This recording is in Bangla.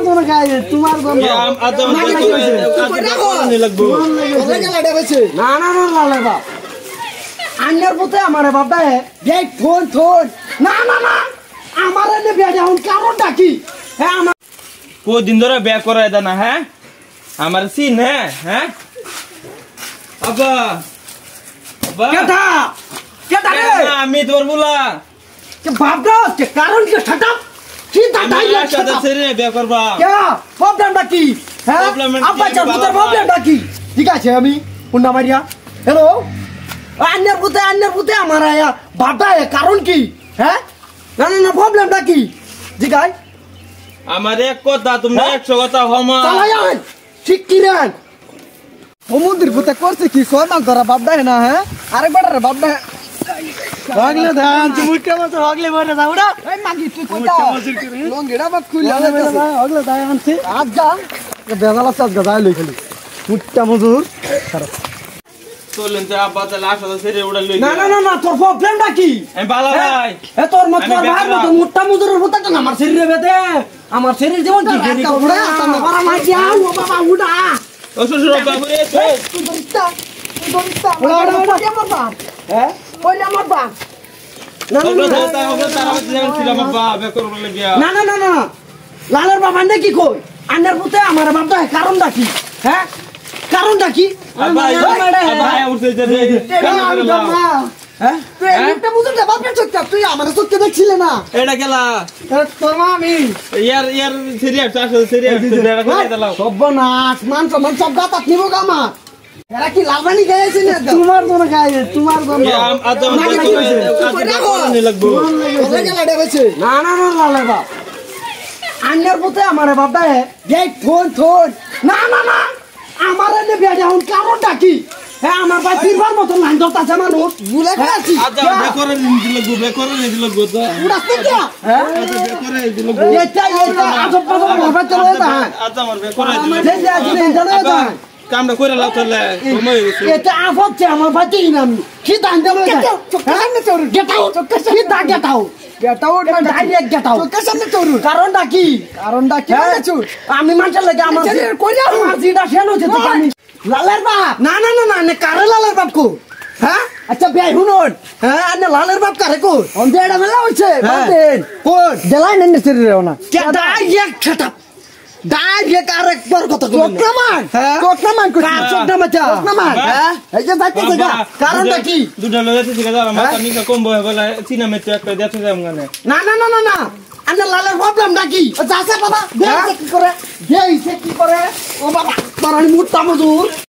জন্য খাই তোমার জন্য না না না লালে বাপ আন্নার পুতে আমারে বাপ দে দেখ ফোন ফোন না না না আমারে নে বিয়া এখন কারণ ডাকি হ্যাঁ আমার কদিন ধরে বিয়া করাই দা না হ্যাঁ আমার সিন হ্যাঁ হ্যাঁ আব্বা আব্বা কেটা কেটা রে আমি তোর বলা কে বাপ দাও কে কারণ কে ঠাটা কি দাদাই সাথে ছেড়ে বিয়া করবা কে প্রবলেম ডাকি হ্যাঁ আব্বা চার পুতের প্রবলেম ডাকি ঠিক আছে আমি পুন্না মারিয়া হ্যালো আন্নার পুতে আমার আয়া বাপটা কারণ কি হ্যাঁ না না না প্রবলেম ডাকি জিগাই আমার এক কথা তোমরা 100 কথা হমা চালায়ান ঠিক কি রে সমুদ্রের পুতে করছে কি সরমান ধরা বাপটা না হ্যাঁ আরেকবার রে বাপটা হগলে ধান চুমুটটা মত হগলে বড় দাউড়া এই মাগি তুই কইতা লঙ্গিড়া বাত খুইলা হগলে ধান আনছি আজ যা বেজালা সাজ গায় লই খালি মুট্টা মজুর চলেন তো আব্বা তাহলে আসলে ছেড়ে উড়া লই না না না না তোর প্রবলেমটা কি আমি বালা ভাই এ তোর মত ভাই মত মুট্টা মজুরের পুতে না আমার শরীরে বেদে আমার শরীর জীবন কি করি করবড়া বাবা মা যাও ও বাবা উড়া ও শ্বশুর বাবু রে তুই দরিস্তা ওড়া আমার বাপ হ্যাঁ কইলা আমার বাপ না না না না লালের বাবা নে কি কই আন্নার পুতে আমার বাপটা কারণটা কি হ্যাঁ কারণটা কি তুই আমার চোখে দেখছিলে না এটা গেলা তোর আমি ইয়ার সিরিয়াস আসলে সিরিয়াস সর্বনাশ মান সম্মান সব গাতাত নিব গামা এরা কি লালবানি খাইছে না তোমার জন্য খাইছে তোমার জন্য না না না লালে বাপ আন্নার পুতে আমার বাপটা দেখ ফোন ফোন না না না আমার এনে বিয়া এখন কারণটা কি হ্যাঁ আমার ভাই তিনবার মতো লাইন ধরতেছে মানুষ ভুলে গেছি কামটা করে লাও তাহলে এটা আফচ্ছে আমার ভাই তিন আমি কি দান দেবো গেট আউট কি দা গেট আউট গেট আউট না ডাইরেক্ট গেট আউট তোর সামনে চোরু কারণটা কি আমি মানুষের লাগে আমার কইরা আমার জিটা শেল হচ্ছে তো আমি লালের বাপ না না না না কারে লালের বাপ কো হ্যাঁ আচ্ছা বেই হুনন হ্যাঁ আনে লালের বাপ কারে কো অন্ধে এটা মেলা হইছে বাপেন কোন দেলাই নেন শরীরে না কে ডাইরেক্ট ছাটা ডাইরেক্ট আরেকবার কথা কই চক্রমান চক্রমান কই চক্রমান হ্যাঁ এই যে যাইতে জায়গা কারণটা কি দুটা লইতে শিখা যাবে মাথা নিকা কম বয় বলে চিনা মেতে একটা দেখতে যাম গানে না না না না না আন্না লালের প্রবলেম নাকি যাচ্ছে বাবা দেই কি করে ও বাবা তোর মুট্টা মজুর